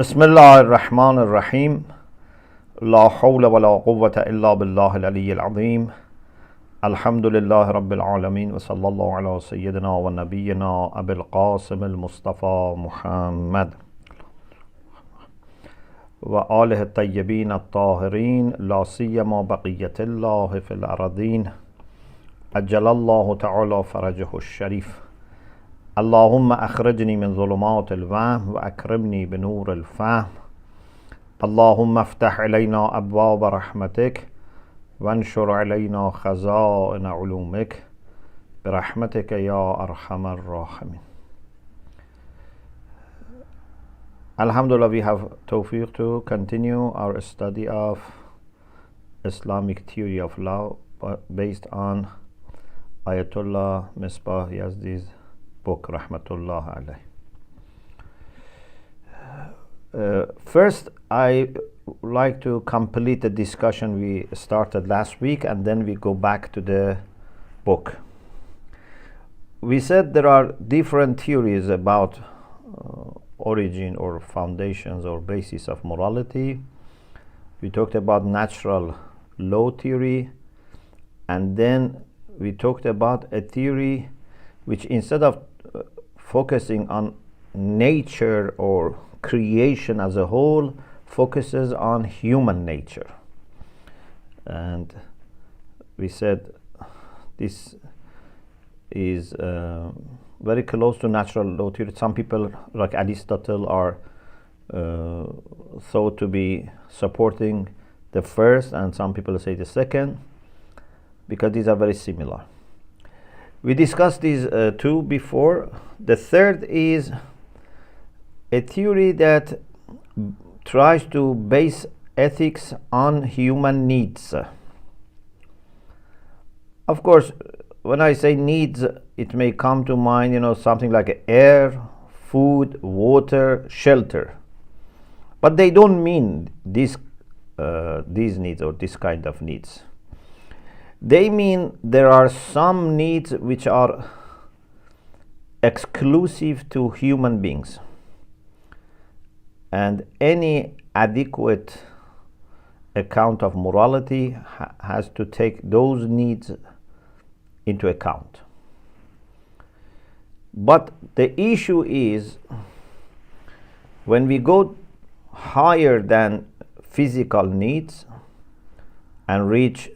بسم الله الرحمن الرحيم لا حول ولا قوة إلا بالله العلي العظيم الحمد لله رب العالمين وصلى الله على سيدنا ونبينا أبي القاسم المصطفى محمد وآله الطيبين الطاهرين لا سيما بقية الله في الأرضين أجل الله تعالى فرجه الشريف اللهم أخرجني من ظلمات الوهم وأكرمني بنور الفهم اللهم افتح علينا أبواب رحمتك وانشر علينا خزائن علومك برحمتك يا أرحم الراحمين. Alhamdulillah, we have tawfiq to continue our study of Islamic theory of law based on Ayatollah Misbah Yazdi's book, Rahmatullah alayh. First, I like to complete the discussion we started last week, and then we go back to the book. We said there are different theories about origin or foundations or basis of morality. We talked about natural law theory, and then we talked about a theory which, instead of focusing on nature or creation as a whole, focuses on human nature. And we said this is very close to natural law theory. Some people like Aristotle are thought to be supporting the first, and some people say the second, because these are very similar. We discussed these two before. The third is a theory that tries to base ethics on human needs. Of course, when I say needs, it may come to mind, something like air, food, water, shelter. But they don't mean these needs or this kind of needs. They mean there are some needs which are exclusive to human beings, and any adequate account of morality has to take those needs into account. But the issue is, when we go higher than physical needs and reach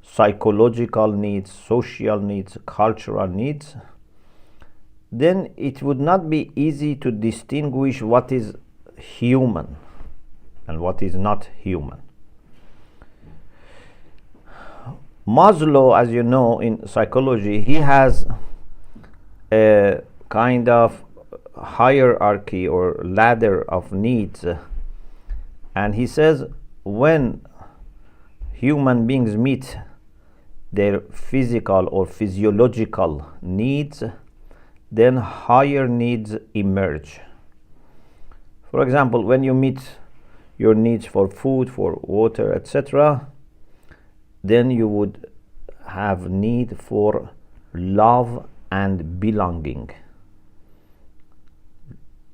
psychological needs, social needs, cultural needs, then it would not be easy to distinguish what is human and what is not human. Maslow, as you know, in psychology, he has a kind of hierarchy or ladder of needs, and he says when human beings meet their physical or physiological needs, then higher needs emerge. For example, when you meet your needs for food, for water, etc., then you would have need for love and belonging.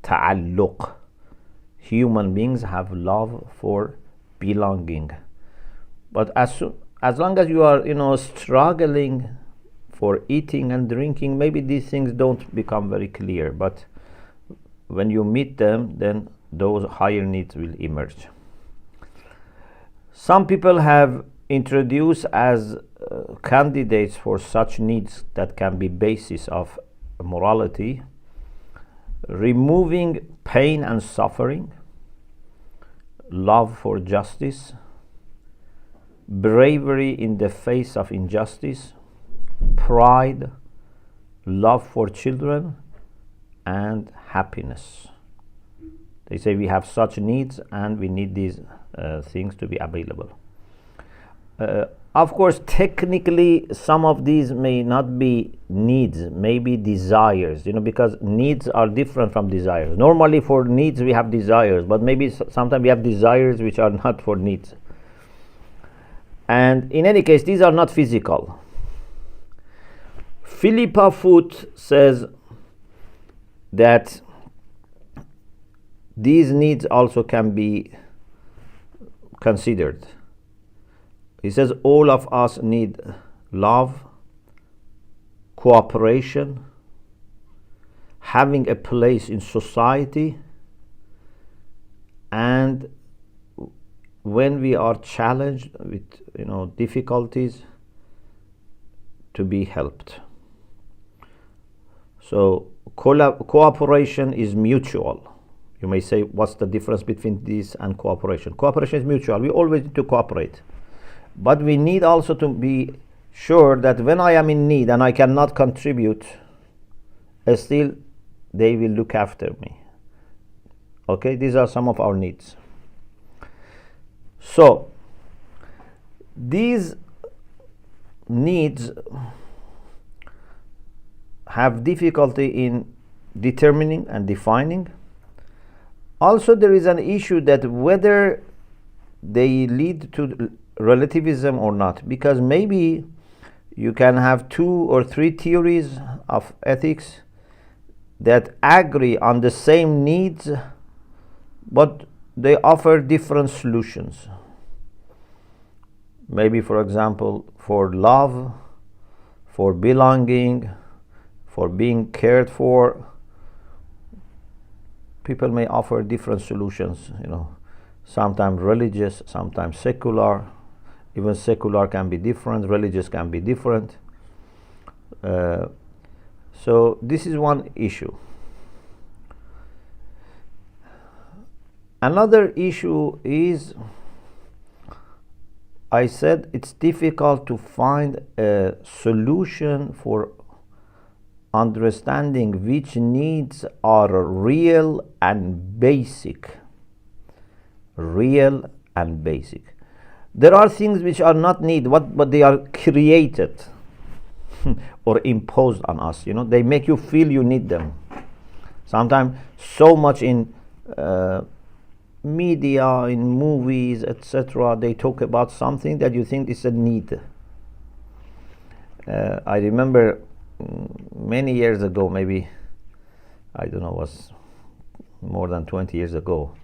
Ta'alluq. Human beings have love for belonging. But as long as you are, struggling for eating and drinking, maybe these things don't become very clear. But when you meet them, then those higher needs will emerge. Some people have introduced as candidates for such needs that can be basis of morality: removing pain and suffering, love for justice, bravery in the face of injustice, pride, love for children, and happiness. They say we have such needs and we need these things to be available. Of course, technically, some of these may not be needs, maybe desires, because needs are different from desires. Normally for needs we have desires, but maybe sometimes we have desires which are not for needs. And in any case, these are not physical. Philippa Foot says that these needs also can be considered. He says all of us need love, cooperation, having a place in society, and when we are challenged with difficulties, to be helped. So cooperation is mutual. You may say, what's the difference between this and cooperation? Cooperation is mutual. We always need to cooperate. But we need also to be sure that when I am in need and I cannot contribute, still they will look after me. Okay, these are some of our needs. So these needs have difficulty in determining and defining. Also, there is an issue that whether they lead to relativism or not, because maybe you can have 2 or 3 theories of ethics that agree on the same needs, but they offer different solutions. Maybe, for example, for love, for belonging, for being cared for, people may offer different solutions, sometimes religious, sometimes secular. Even secular can be different, religious can be different. So this is one issue. Another issue is, I said it's difficult to find a solution for understanding which needs are real and basic. Real and basic. There are things which are not need, but they are created or imposed on us. They make you feel you need them. Sometimes so much in media, in movies, etc., they talk about something that you think is a need. I remember many years ago, maybe, I don't know, was more than 20 years ago,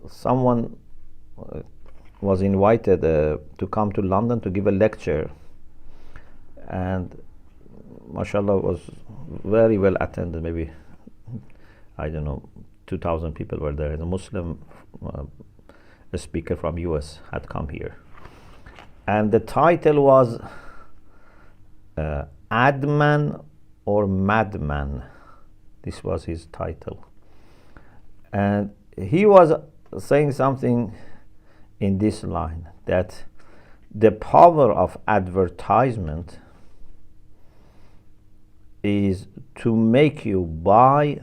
someone was invited to come to London to give a lecture, and mashallah was very well attended. Maybe, I don't know, 2,000 people were there. The Muslim a speaker from US had come here, and the title was Adman or Madman. This was his title, and he was saying something in this line, that the power of advertisement is to make you buy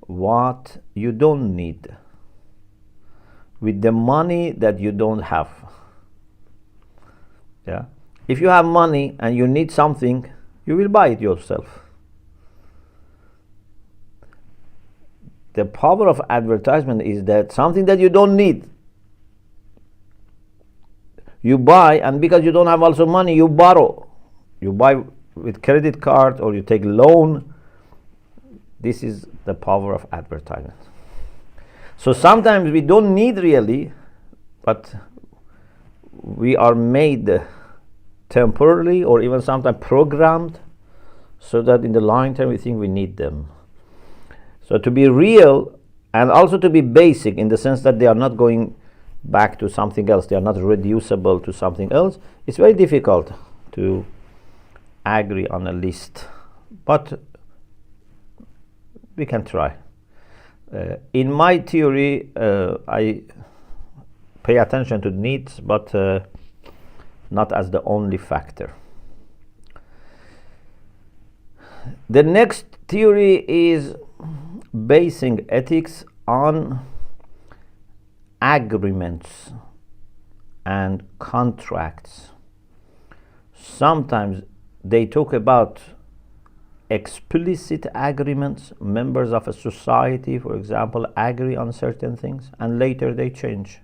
what you don't need with the money that you don't have. Yeah, if you have money and you need something, you will buy it yourself. The power of advertisement is that something that you don't need, you buy, and because you don't have also money, you borrow. You buy with credit card or you take loan. This is the power of advertisement. So sometimes we don't need really, but we are made temporarily or even sometimes programmed so that in the long term we think we need them. So to be real and also to be basic in the sense that they are not going back to something else, they are not reducible to something else, it's very difficult to agree on a list, but we can try. In my theory, I pay attention to needs, but not as the only factor. The next theory is basing ethics on agreements and contracts. Sometimes they talk about explicit agreements. Members of a society, for example, agree on certain things and later they change.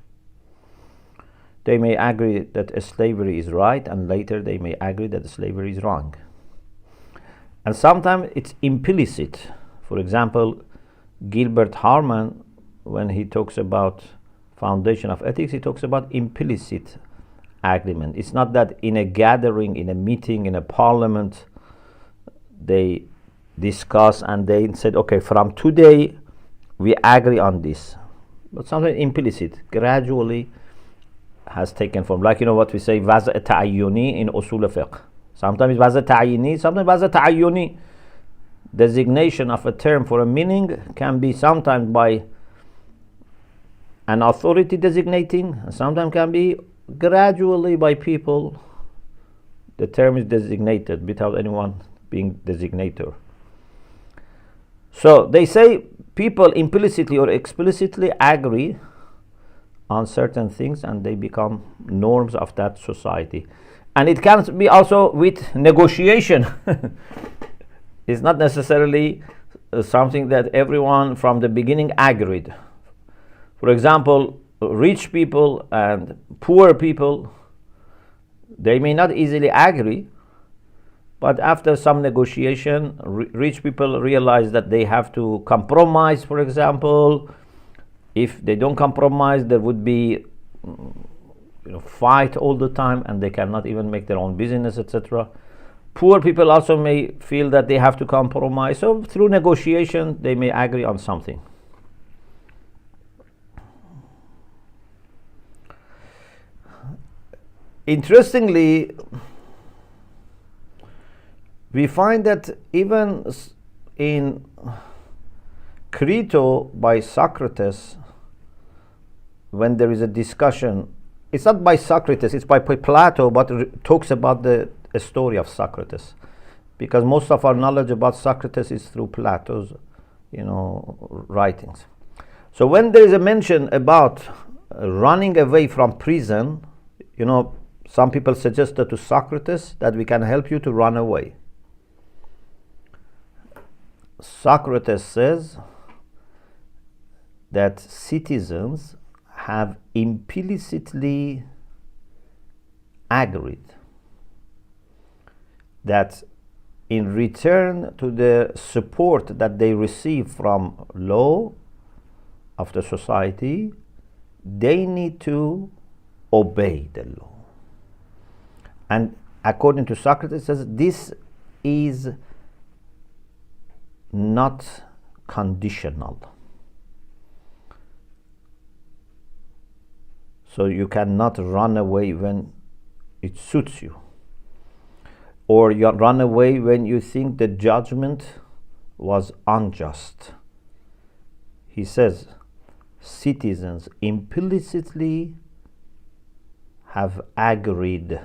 They may agree that slavery is right and later they may agree that slavery is wrong. And sometimes it's implicit. For example, Gilbert Harman, when he talks about foundation of ethics, he talks about implicit agreement. It's not that in a gathering, in a meeting, in a parliament, they discuss and they said, okay, from today we agree on this. But something implicit, gradually has taken form. Like, what we say, وضع تعیینی in usul fiqh. Sometimes وضع تعیینی, sometimes وضع تعیینی. Designation of a term for a meaning can be sometimes by an authority designating, and sometimes can be gradually by people. The term is designated without anyone being designator. So they say people implicitly or explicitly agree on certain things and they become norms of that society. And it can be also with negotiation. It's not necessarily something that everyone from the beginning agreed. For example, rich people and poor people, they may not easily agree, but after some negotiation, rich people realize that they have to compromise. For example, if they don't compromise, there would be fight all the time and they cannot even make their own business, etc. Poor people also may feel that they have to compromise. So through negotiation, they may agree on something. Interestingly, we find that even in Crito by Socrates, when there is a discussion, it's not by Socrates, it's by Plato, but talks about the story of Socrates, because most of our knowledge about Socrates is through Plato's writings. So when there is a mention about running away from prison, some people suggested to Socrates that we can help you to run away. Socrates says that citizens have implicitly agreed that in return to the support that they receive from law of the society, they need to obey the law. And according to Socrates, says this is not conditional. So you cannot run away when it suits you, or you run away when you think the judgment was unjust. He says citizens implicitly have agreed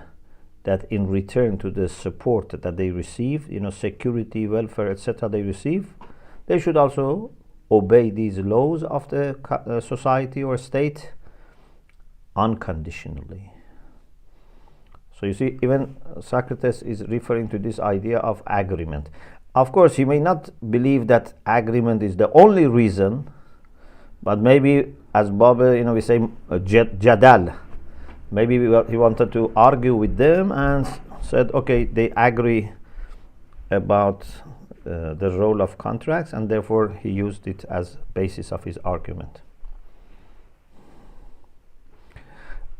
that in return to the support that they receive, security, welfare, etc., they receive, they should also obey these laws of the society or state unconditionally. So you see, even Socrates is referring to this idea of agreement. Of course, he may not believe that agreement is the only reason, but maybe, as Bob, we say jadal. Maybe he wanted to argue with them and said, okay, they agree about the role of contracts, and therefore he used it as basis of his argument.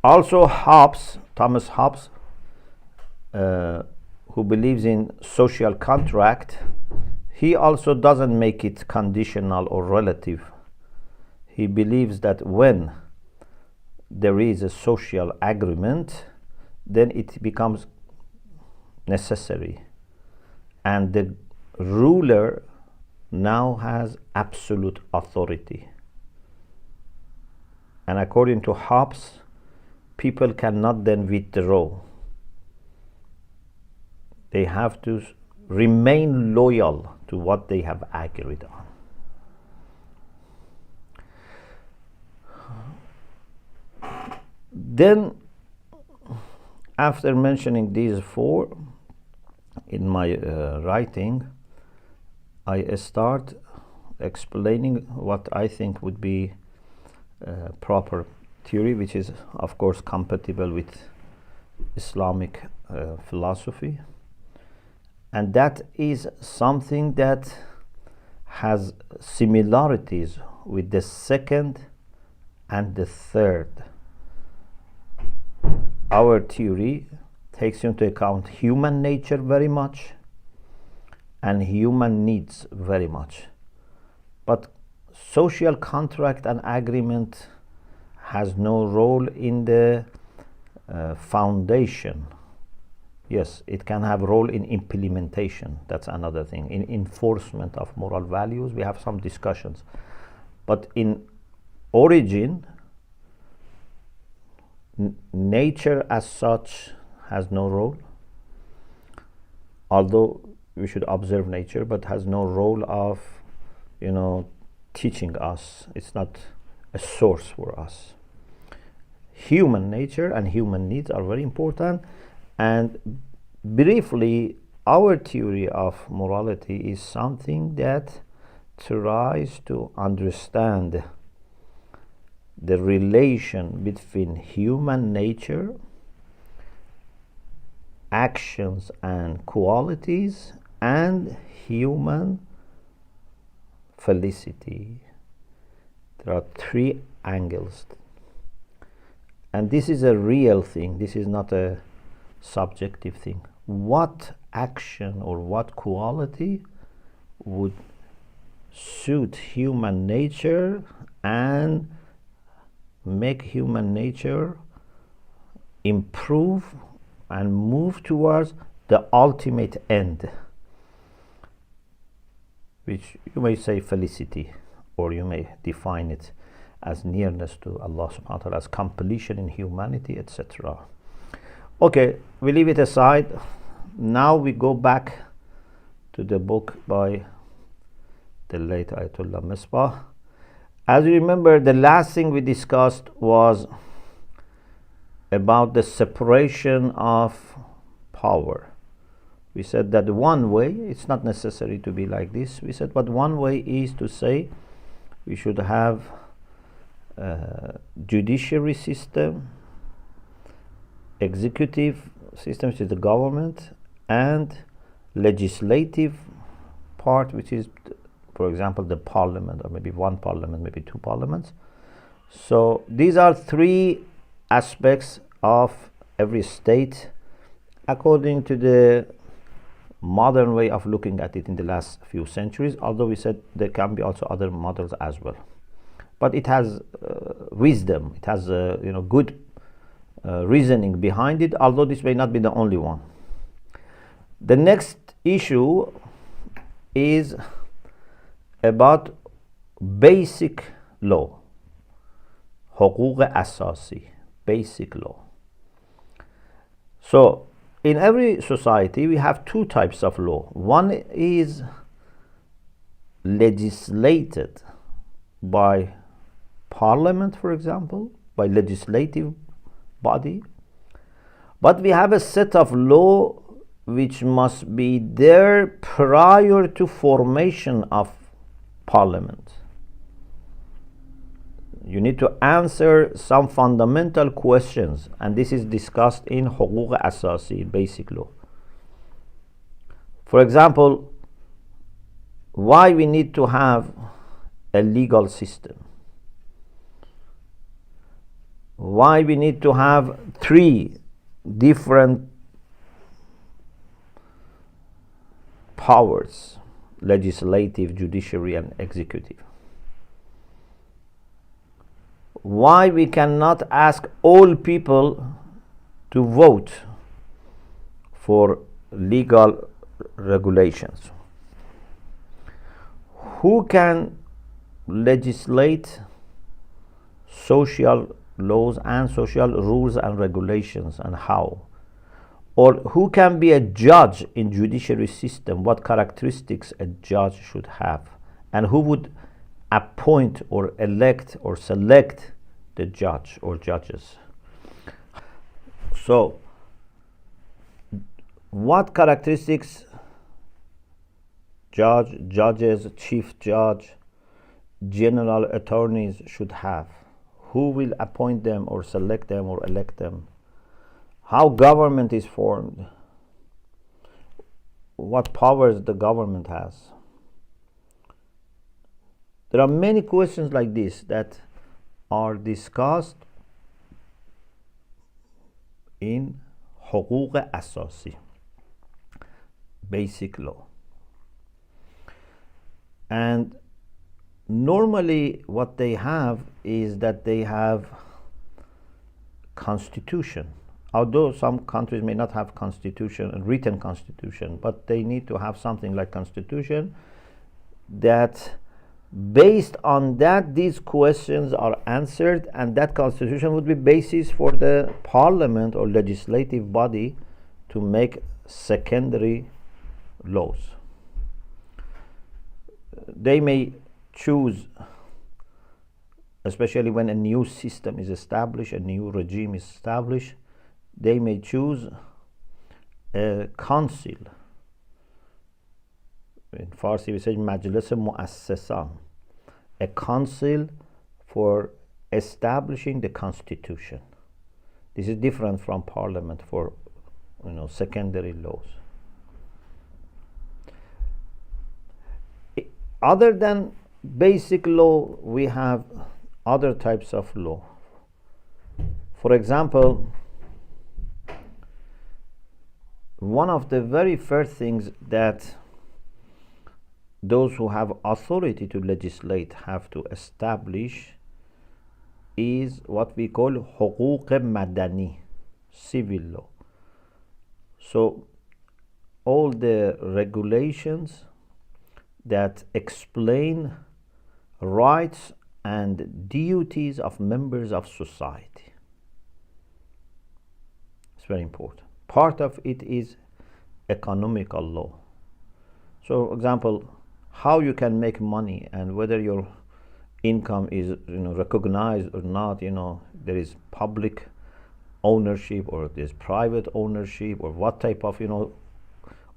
Also, Thomas Hobbes, who believes in social contract, he also doesn't make it conditional or relative. He believes that when there is a social agreement, then it becomes necessary, and the ruler now has absolute authority. And according to Hobbes, people cannot then withdraw. They have to remain loyal to what they have agreed on. Then, after mentioning these four in my writing, I start explaining what I think would be proper theory, which is, of course, compatible with Islamic philosophy. And that is something that has similarities with the second and the third. Our theory takes into account human nature very much and human needs very much. But social contract and agreement has no role in the foundation. Yes, it can have a role in implementation. That's another thing. In enforcement of moral values, we have some discussions. But in origin, nature as such has no role. Although we should observe nature, but has no role of, teaching us. It's not a source for us. Human nature and human needs are very important. And briefly, our theory of morality is something that tries to understand the relation between human nature, actions and qualities, and human felicity. There are three angles. And this is a real thing. This is not a subjective thing. What action or what quality would suit human nature and make human nature improve and move towards the ultimate end, which you may say felicity, or you may define it as nearness to Allah subhanahu wa ta'ala, as completion in humanity, etc. Okay, we leave it aside. Now we go back to the book by the late Ayat Misbah. As you remember, the last thing we discussed was about the separation of power. We said that one way, it's not necessary to be like this, we said, but one way is to say we should have a judiciary system, executive system, which is the government, and legislative part, which is, for example, the parliament, or maybe one parliament, maybe two parliaments. So these are three aspects of every state according to the modern way of looking at it in the last few centuries, although we said there can be also other models as well. But it has wisdom, it has good reasoning behind it, although this may not be the only one. The next issue is about basic law, حقوق اساسی, basic law. So in every society we have two types of law. One is legislated by parliament, for example, by legislative body, but we have a set of law which must be there prior to formation of parliament. You need to answer some fundamental questions, and this is discussed in حقوق اساسی, basic law. For example, why we need to have a legal system, why we need to have three different powers: legislative, judiciary, and executive. Why we cannot ask all people to vote for legal regulations. Who can legislate social laws and social rules and regulations, and how? Or who can be a judge in judiciary system? What characteristics a judge should have, and who would appoint or elect or select the judge or judges? So what characteristics judges, chief judge, general attorneys should have? Who will appoint them or select them or elect them? How government is formed? What powers the government has? There are many questions like this that are discussed in حقوق اساسی, basic law. And normally what they have is that they have constitution, although some countries may not have constitution, a written constitution, but they need to have something like constitution that based on that these questions are answered, and that constitution would be basis for the parliament or legislative body to make secondary laws. They may choose, especially when a new system is established, a new regime is established, they may choose a council. In Farsi we say Majlis Muassasa, a council for establishing the constitution. This is different from parliament for secondary laws. Other than basic law, we have other types of law. For example, one of the very first things that those who have authority to legislate have to establish is what we call حقوق مدنی, civil law. So all the regulations that explain rights and duties of members of society. It's very important. Part of it is economical law. So, for example, how you can make money and whether your income is recognized or not. There is public ownership or there's private ownership, or what type of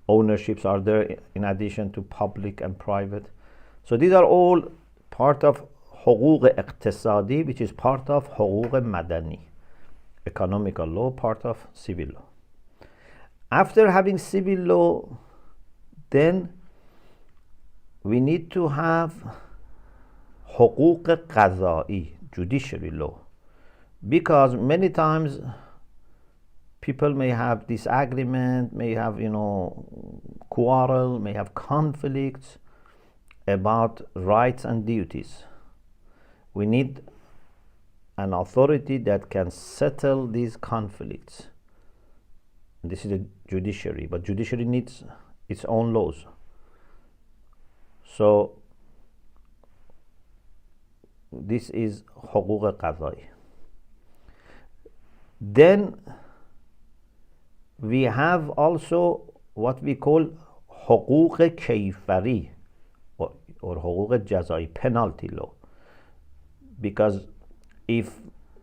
ownerships are there in addition to public and private. So these are all part of حقوق اقتصادی, which is part of حقوق مدنی, economical law, part of civil law. After having civil law, then we need to have حقوق قضایی, judiciary law, because many times people may have disagreement, may have quarrel, may have conflicts about rights and duties. We need an authority that can settle these conflicts. This is the judiciary, but judiciary needs its own laws. So this is حقوق قضایی. Then we have also what we call حقوق کیفری or حقوق جزایی, penalty law. Because if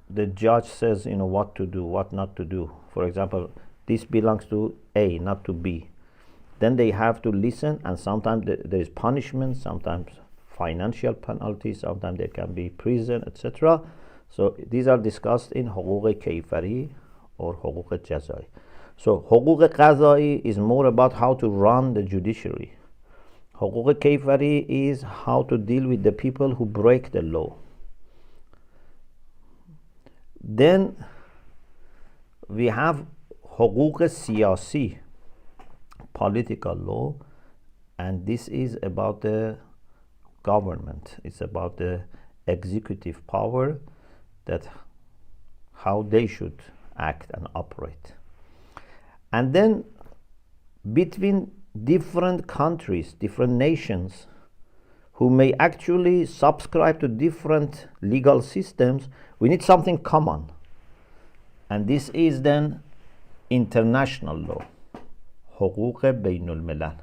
the judge says what to do, what not to do, for example, this belongs to A, not to B, then they have to listen, and sometimes there is punishment, sometimes financial penalties, sometimes there can be prison, etc. So these are discussed in حقوق کیفری or حقوق جزایی. So حقوق قضایی is more about how to run the judiciary. حقوق کیفری is how to deal with the people who break the law. Then we have حقوق سیاسی, political law, and this is about the government. It's about the executive power, that how they should act and operate. And then between different countries, different nations who may actually subscribe to different legal systems, we need something common. And this is then international law, حقوق بین الملل.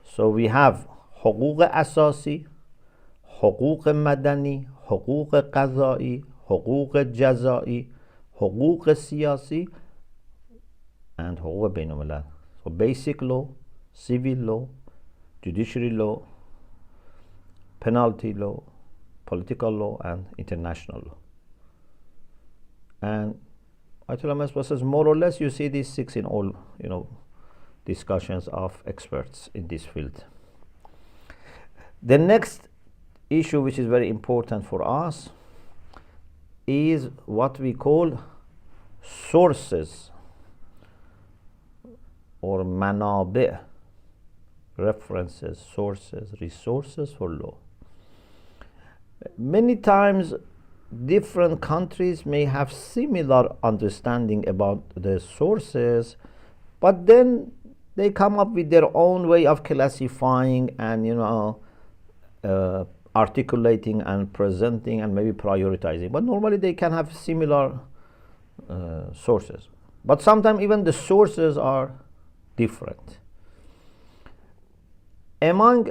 So we have حقوق اساسی, حقوق مدنی, حقوق قضایی, حقوق جزایی, حقوق سیاسی, and حقوق بین الملل. So basic law, civil law, judiciary law, penalty law, political law, and international law. And Ayat Misbah says more or less you see these six in all discussions of experts in this field. The next issue which is very important for us is what we call sources or manabi', references, sources, resources for law. Many times different countries may have similar understanding about the sources, but then they come up with their own way of classifying and articulating and presenting and maybe prioritizing. But normally they can have similar sources. But sometimes even the sources are different. Among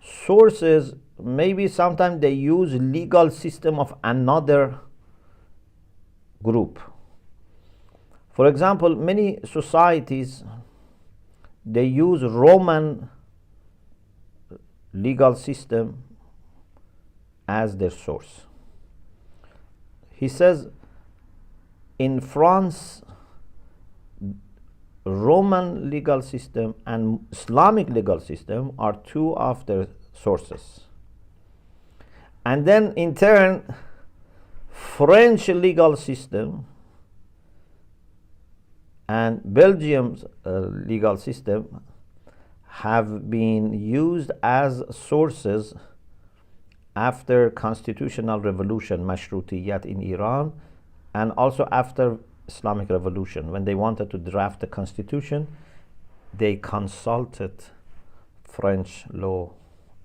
sources, maybe sometimes they use legal system of another group. For example, many societies, they use Roman legal system as their source. He says in France, Roman legal system and Islamic legal system are two of their sources. And then in turn, French legal system and Belgium's legal system have been used as sources after constitutional revolution, Mashrutiyat in Iran, and also after Islamic revolution. When they wanted to draft the constitution, they consulted French law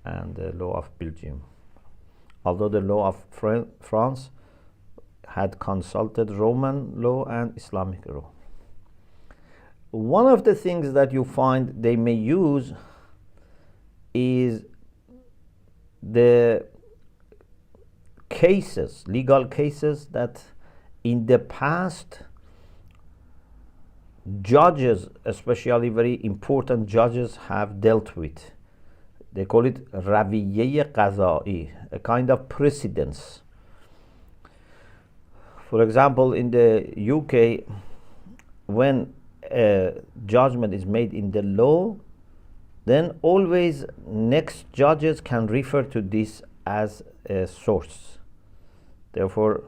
and the law of Belgium. Although the law of France had consulted Roman law and Islamic law. One of the things that you find they may use is the cases, legal cases that in the past judges, especially very important judges, have dealt with. They call it raviyye qaza'i, a kind of precedence. For example, in the UK, when a judgment is made in the law, then always next judges can refer to this as a source. Therefore,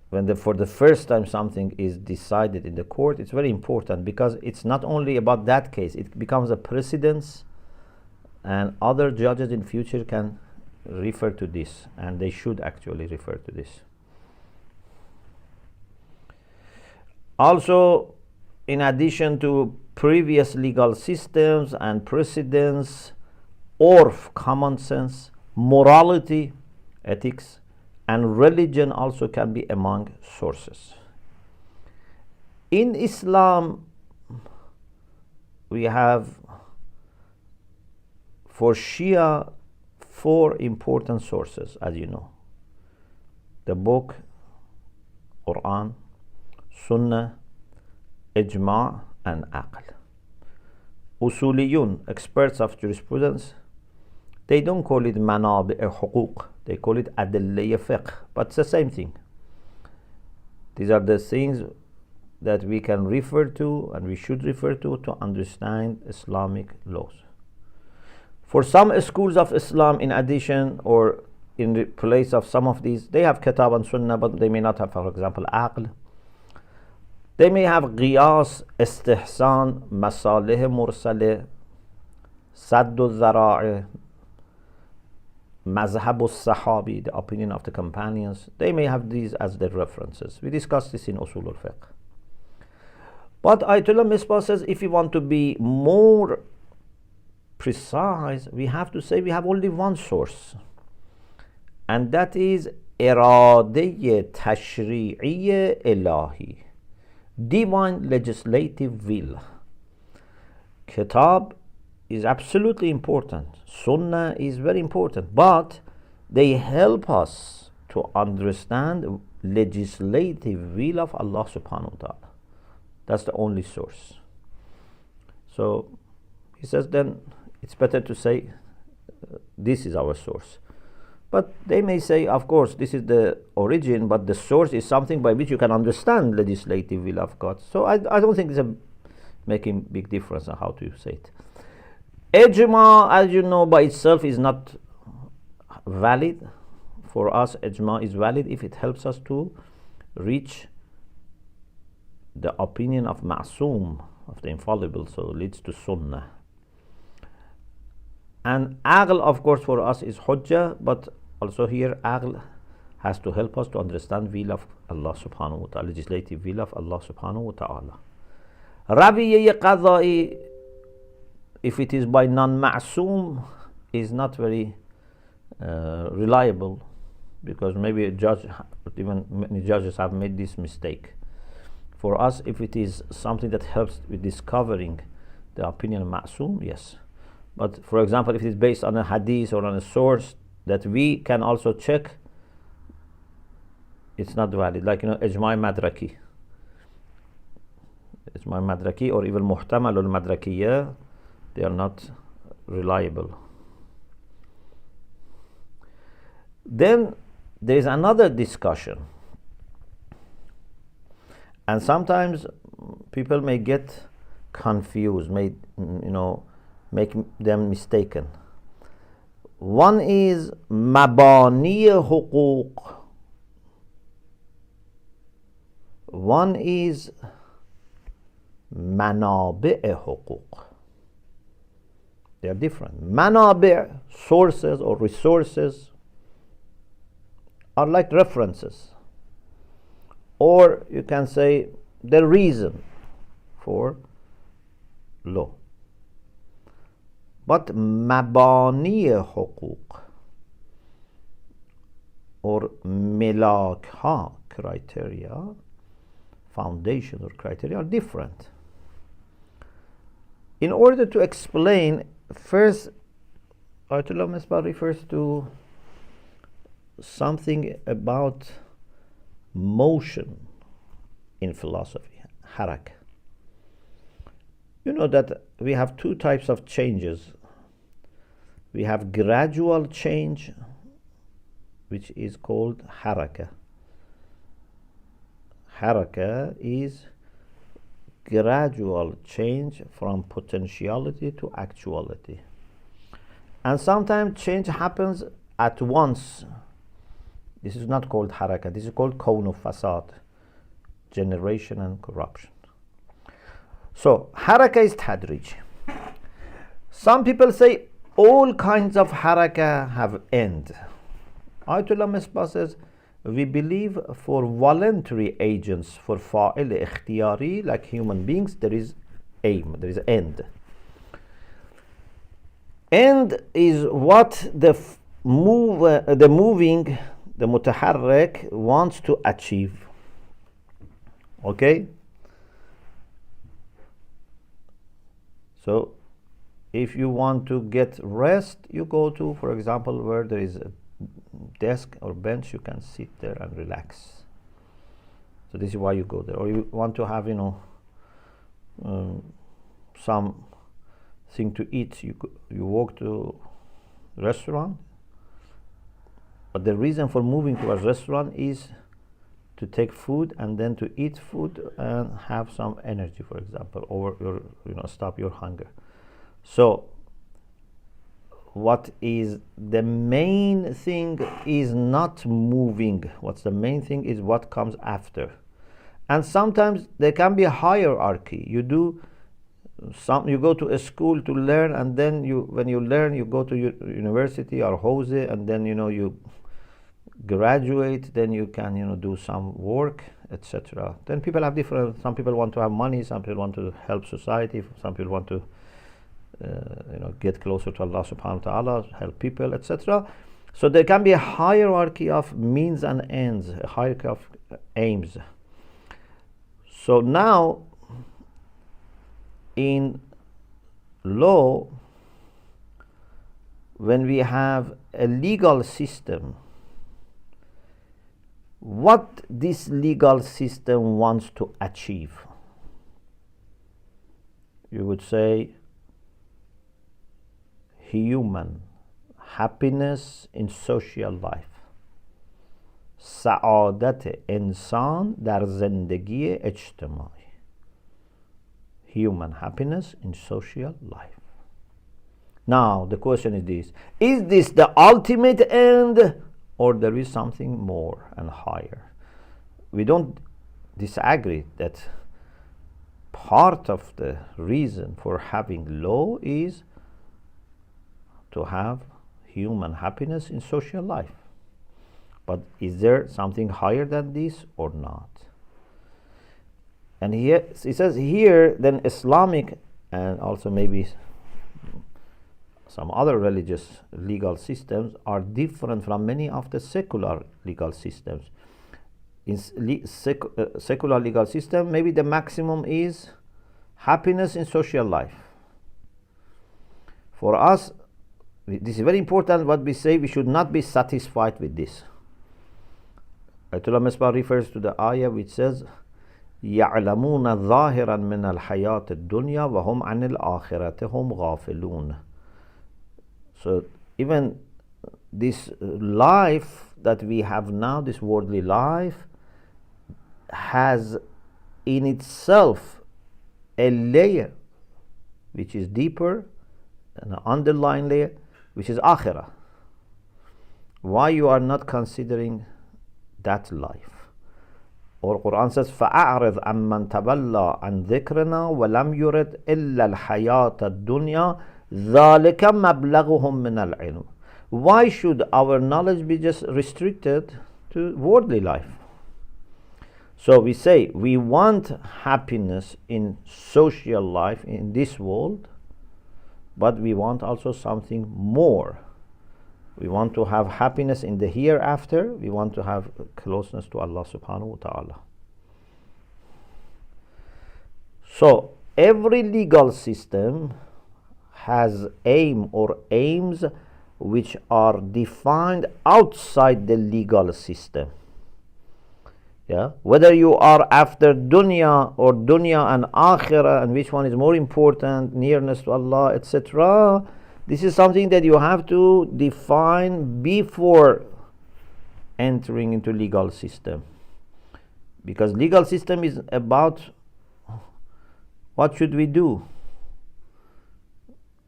when for the first time something is decided in the court, it's very important because it's not only about that case, it becomes a precedence, and other judges in future can refer to this, and they should actually refer to this. Also, in addition to previous legal systems and precedents, urf, common sense, morality, ethics, and religion also can be among sources. In Islam, we have for Shia 4 important sources, as you know. The book, Qur'an, Sunnah, Ijma' and Aql. Usuliyun, experts of jurisprudence, they don't call it manabi' huquq, they call it adilliyya fiqh, but it's the same thing. These are the things that we can refer to and we should refer to understand Islamic laws. For some schools of Islam, in addition or in the place of some of these, they have kitab and sunnah, but they may not have, for example, aql. They may have qiyas, istihsan, masalih mursale, saddu dhara'i, mazhab al-sahabi, the opinion of the companions. They may have these as their references. We discussed this in usul al-fiqh. But Ayat Misbah says if you want to be more precise, we have to say we have only one source, and that is iradeh tashri'iyye ilahi, divine legislative will. Kitab is absolutely important, Sunnah is very important, but they help us to understand legislative will of Allah subhanahu wa ta'ala. That's the only source. So he says then it's better to say this is our source. But they may say, of course, this is the origin, but the source is something by which you can understand legislative will of God. So I don't think it's making big difference on how to say it. Ijma, as you know, by itself is not valid. For us, ijma is valid if it helps us to reach the opinion of ma'soom, of the infallible, so it leads to sunnah. And aql, of course, for us is hujjah, but also here aql has to help us to understand will of Allah subhanahu wa ta'ala, legislative will of Allah subhanahu wa ta'ala. Rawiyya qadai, if it is by non-ma'soom, is not very reliable, because maybe a judge, even many judges have made this mistake. For us, if it is something that helps with discovering the opinion of ma'soom, yes. But for example, if it is based on a hadith or on a source that we can also check, it's not valid. Like, ijma' madraki. Ijma' madraki or even muhtamal al-madrakiyya, they are not reliable. Then there is another discussion, and sometimes people may get confused, may make them mistaken. One is mabani huquq, one is manabi' huquq. They are different. Manabi', sources or resources, are like references, or you can say the reason for law. But mabani huquq or milakha, criteria, foundation or criteria, are different. In order to explain, first, Ayat Misbah refers to something about motion in philosophy, harak. You know that we have two types of changes. We have gradual change, which is called haraka. Haraka is gradual change from potentiality to actuality. And sometimes change happens at once. This is not called haraka, this is called kawn fasad, generation and corruption. So haraka is tadrij. Some people say all kinds of haraka have end. Ayatollah Misbah says, we believe for voluntary agents, for fa'il ikhtiyari, like human beings, there is aim, there is end. End is what the moving, the mutaharrik wants to achieve. Okay? So if you want to get rest, you go to, for example, where there is a desk or bench, you can sit there and relax. So this is why you go there. Or you want to have, some thing to eat, you walk to restaurant. But the reason for moving to a restaurant is to take food and then to eat food and have some energy, for example, or stop your hunger. So what is the main thing is not moving. What's the main thing is what comes after. And sometimes there can be a hierarchy. You go to a school to learn, and then when you learn, you go to university or hose, and then you graduate, then you can do some work, etc. Then people have different. Some people want to have money, some people want to help society, some people want to get closer to Allah subhanahu wa ta'ala, help people, etc. So there can be a hierarchy of means and ends, a hierarchy of aims. So now in law, when we have a legal system, what this legal system wants to achieve, you would say human happiness in social life, سعادت انسان در زندگی اجتماعی, human happiness in social life. Now the question is this the ultimate end, or there is something more and higher? We don't disagree that part of the reason for having law is to have human happiness in social life. But is there something higher than this or not? And here he says here, then Islamic and also maybe some other religious legal systems are different from many of the secular legal systems. In secular legal system, maybe the maximum is happiness in social life. For us, this is very important what we say, we should not be satisfied with this. Ayat Misbah refers to the ayah which says, يَعْلَمُونَ ظَاهِرًا مِنَ الْحَيَاةِ الدُّنْيَا وَهُمْ عَنِ الْآخِرَةِ هُمْ غَافِلُونَ. So even this life that we have now, this worldly life, has in itself a layer which is deeper, an underlying layer, which is akhirah. Why you are not considering that life? Or Quran says, فَأَعْرِضْ عَمَّنْ تَوَلَّى عَنْ ذِكْرِنَا وَلَمْ يُرِدْ إِلَّا الْحَيَاةَ الدُّنْيَا ذَلِكَ مَبْلَغُهُمْ مِنَ الْعِلْمِ. Why should our knowledge be just restricted to worldly life? So we say we want happiness in social life in this world, but we want also something more. We want to have happiness in the hereafter. We want to have closeness to Allah subhanahu wa ta'ala. So every legal system has aim or aims which are defined outside the legal system. Yeah, whether you are after dunya or dunya and akhirah, and which one is more important, nearness to Allah, etc. This is something that you have to define before entering into legal system, because legal system is about what should we do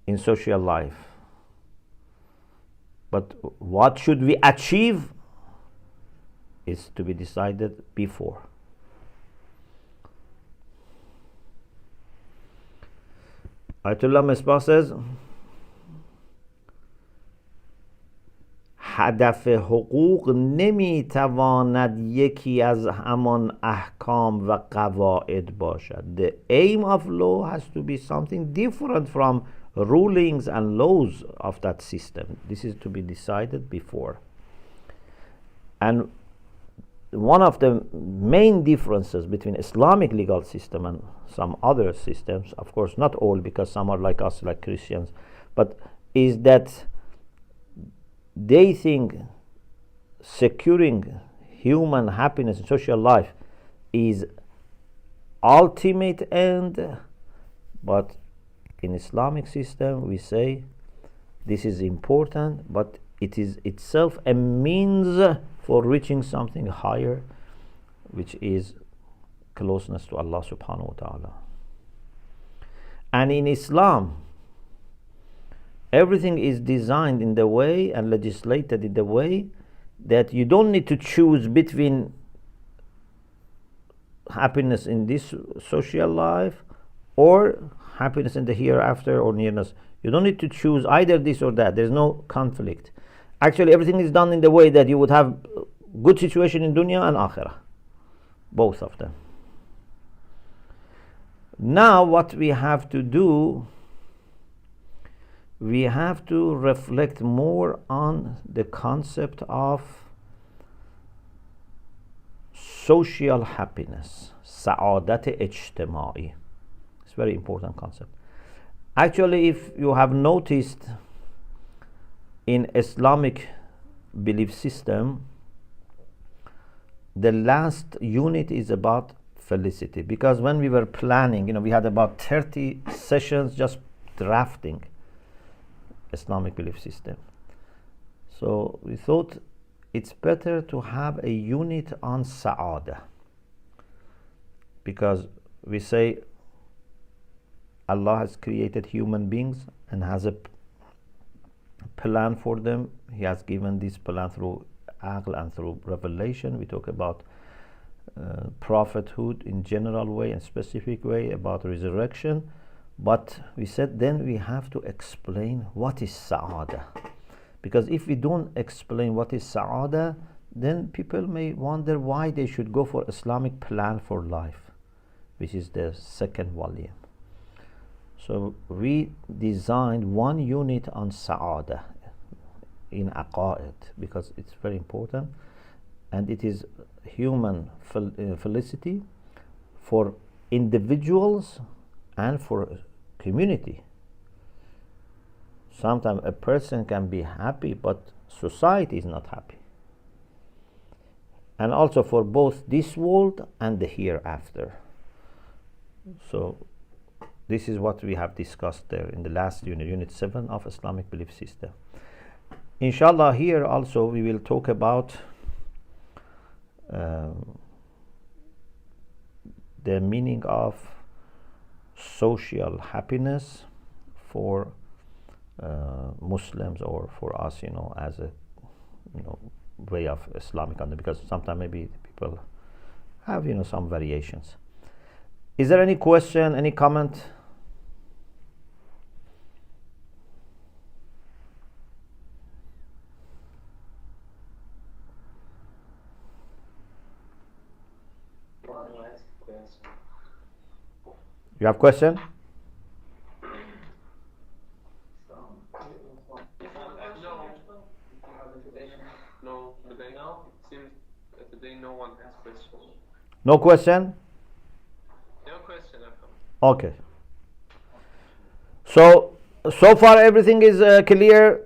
in social life, but what should we achieve is to be decided before. Ayatollah Misbah says, هدف حقوق نمیتواند یکی از همان احکام و قواعد باشد. The aim of law has to be something different from rulings and laws of that system. This is to be decided before. And one of the main differences between Islamic legal system and some other systems, of course not all, because some are like us, like Christians, but is that they think securing human happiness in social life is ultimate end, but in Islamic system we say this is important, but it is itself a means for reaching something higher, which is closeness to Allah subhanahu wa ta'ala. And in Islam, everything is designed in the way and legislated in the way that you don't need to choose between happiness in this social life or happiness in the hereafter or nearness. You don't need to choose either this or that. There's no conflict. Actually, everything is done in the way that you would have good situation in dunya and akhirah, both of them. Now what we have to do, we have to reflect more on the concept of social happiness, سعادت اجتماعی. It's a very important concept. Actually, if you have noticed in Islamic belief system, the last unit is about felicity, because when we were planning, we had about 30 sessions just drafting Islamic belief system. So we thought it's better to have a unit on Sa'ada, because we say Allah has created human beings and has a plan for them. He has given this plan through aql and through revelation. We talk about prophethood in general way and specific way, about resurrection. But we said then we have to explain what is sa'adah. Because if we don't explain what is sa'adah, then people may wonder why they should go for Islamic plan for life, which is the second volume. So we designed one unit on sa'adah in aqaid, because it's very important, and it is human felicity for individuals and for community. Sometimes a person can be happy, but society is not happy. And also for both this world and the hereafter. So this is what we have discussed there in the last unit, unit 7 of Islamic belief system. Inshallah, here also we will talk about the meaning of social happiness for Muslims, or for us, as a way of Islamic understanding, because sometimes maybe people have some variations. Is there any question, any comment? You have question? No, today no. It seems that today no one has questions. No question? No question. Okay. So far everything is clear.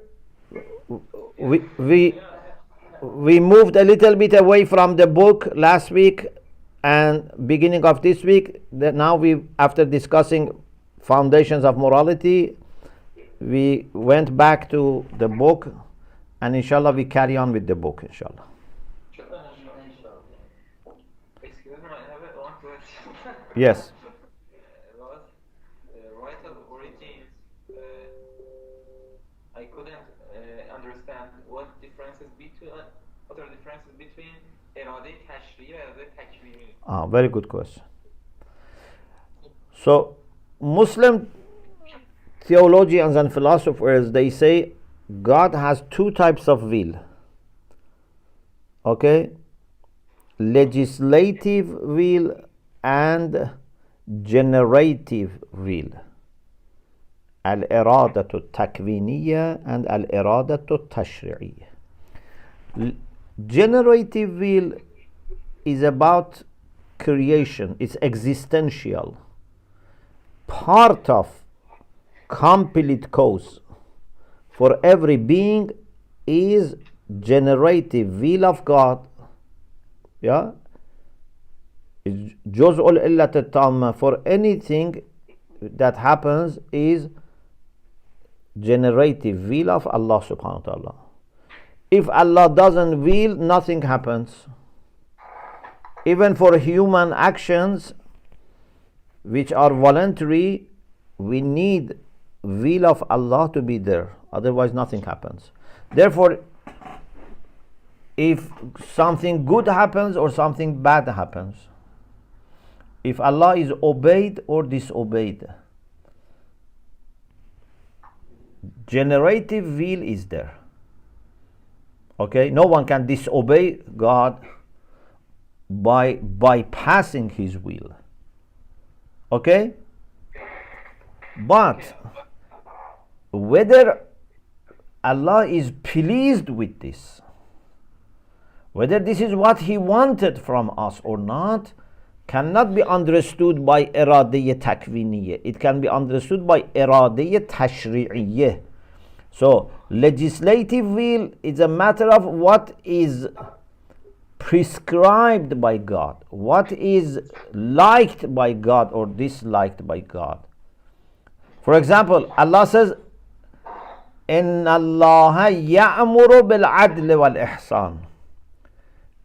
We moved a little bit away from the book last week and beginning of this week. That now after discussing foundations of morality, we went back to the book, and inshallah we carry on with the book, inshallah. Excuse me, I have one question. Yes. Right of origins, I couldn't understand what are the differences between irade tashri'i and irade takwini. Very good question. So Muslim theologians and philosophers, they say God has two types of will. Okay? Legislative will and generative will. Al-iradatu takwiniyya and al-iradatu tashri'iyya. Generative will is about creation. It's existential. Part of complete cause for every being is generative will of God. Yeah? Juz'ul illat al-tamma, for anything that happens is generative will of Allah subhanahu wa ta'ala. If Allah doesn't will, nothing happens. Even for human actions which are voluntary, we need will of Allah to be there, otherwise nothing happens. Therefore, if something good happens or something bad happens, if Allah is obeyed or disobeyed, generative will is there. Okay, no one can disobey God by bypassing his will. Okay, but whether Allah is pleased with this, whether this is what he wanted from us or not, cannot be understood by iradiyya takwiniyya. It can be understood by iradiyya tashri'iyya. So legislative will is a matter of what is prescribed by God, what is liked by God or disliked by God. For example, Allah says, إِنَّ اللَّهَ يَأْمُرُ بِالْعَدْلِ وَالْإِحْسَانِ.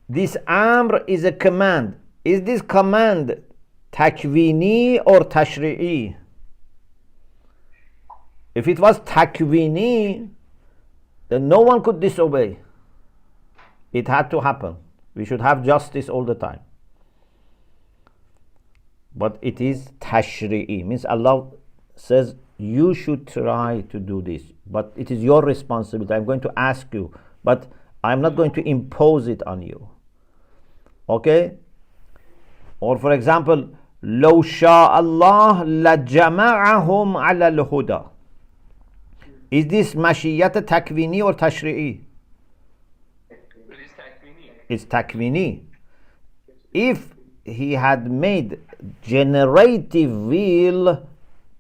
This amr is a command. Is this command takwini or tashri'i? If it was takwini, then no one could disobey. It had to happen. We should have justice all the time. But it is tashri'i, means Allah says you should try to do this, but it is your responsibility. I'm going to ask you, but I'm not going to impose it on you. Okay? Or for example, لو شاء الله لجمعهم على الهدى. Is this مشية تكويني or تشريعي? It's takwini. If he had made generative will,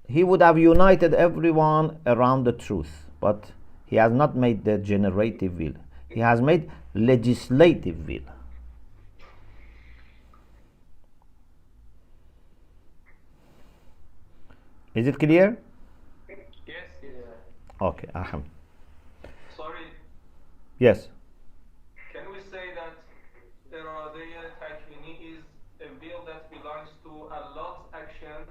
he would have united everyone around the truth. But he has not made the generative will. He has made legislative will. Is it clear? Yes. Okay, aham. Sorry. Yes. Can we say that iradiyya takwini is a will that belongs to Allah's action,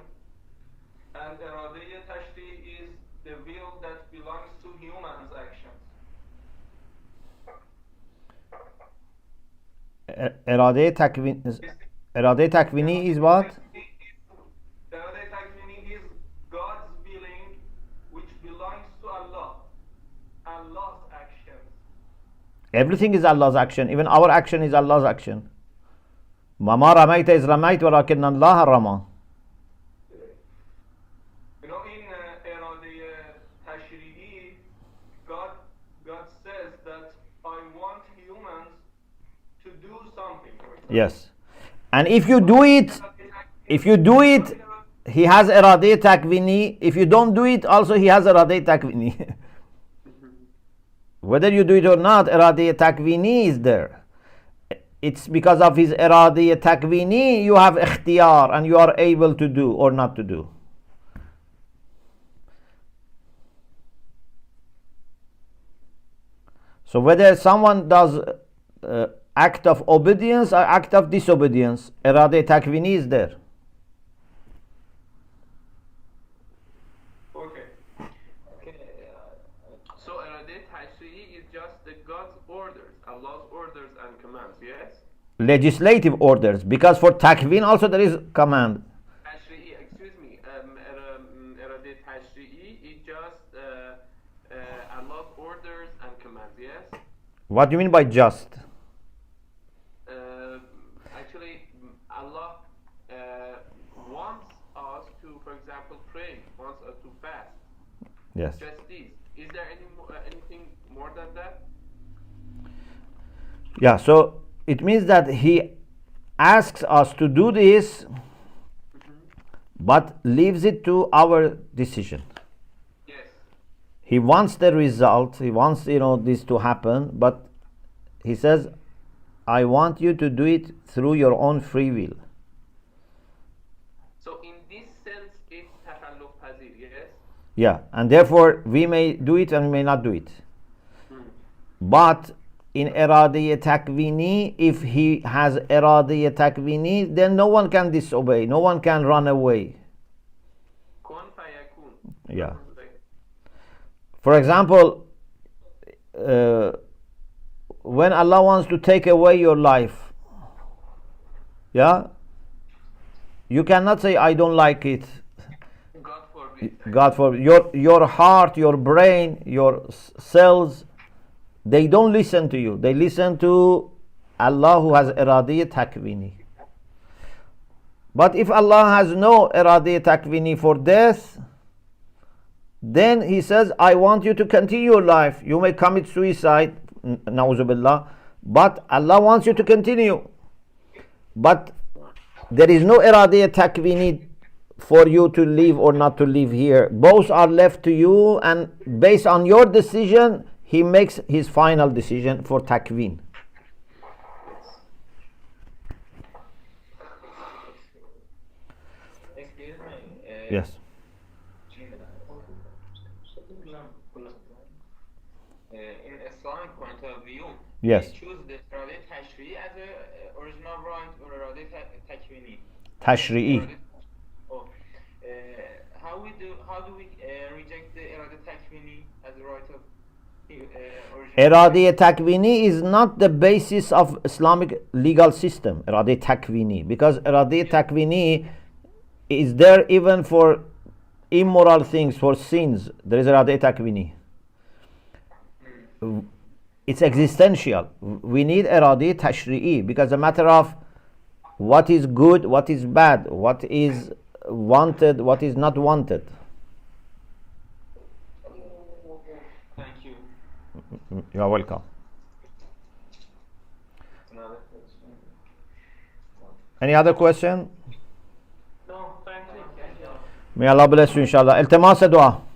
and iradiyya tashri is the will that belongs to humans' actions? Irade takvini is what? Iradiyya takwini is God's willing, which belongs to Allah. Allah's actions. Everything is Allah's action. Even our action is Allah's action. Mama ramayta is ramayt walakin Allah rama. You know, in iradiyya tashri'i, God says that I want humans to do something. Yes. And if you do it, he has iradiyya takvini. If you don't do it, also he has iradiyya takvini. Whether you do it or not, iradiyya takvini is there. It's because of his iradiyya takvini you have ikhtiyar and you are able to do or not to do. So whether someone does act of obedience or act of disobedience, iradiyya takvini is there. So iradiyya tashri'i is just the God's orders, Allah's orders and commands, yes? Legislative orders, because for takvin also there is command. Tashri'i, excuse me, iradiyya tashri'i is just Allah's orders and commands, yes? What do you mean by just? Actually, Allah wants us to, for example, pray, wants us to fast. Yes. Just this. Is there anything more than that? Yeah, so it means that he asks us to do this, but leaves it to our decision. Yes. He wants the result, he wants, this to happen, but he says, I want you to do it through your own free will. So in this sense, it's takhalluf pazir, yes? Yeah, and therefore we may do it and we may not do it. But in iradiyya takvini, if he has iradiyya takvini, then no one can disobey, no one can run away. Kun fayakun. Yeah. For example, when Allah wants to take away your life, yeah, you cannot say I don't like it. God forbid. God forbid. Your heart, your brain, your cells, they don't listen to you. They listen to Allah who has iradiyya takvini. But if Allah has no iradiyya takvini for death, then he says, I want you to continue your life. You may commit suicide, na'uzubillah, but Allah wants you to continue. But there is no iradiyya takvini for you to live or not to live here. Both are left to you, and based on your decision, he makes his final decision for takvin. Excuse me. Yes. In Islamic point of view, Yes. we choose the iradiyya tashri'i as a original right or iradiyya takvini. Tashri'i. Oh, how do we reject the iradiyya takvini as a right of original. Iradi takvini is not the basis of Islamic legal system. Iradi takvini, because iradi takvini is there even for immoral things, for sins. There is iradi takvini. It's existential. We need iradi tashri'i, because a matter of what is good, what is bad, what is wanted, what is not wanted. Thank you. You are welcome. Another question? Any other question? No, thank you. May Allah bless you inshallah. التماس دعاء.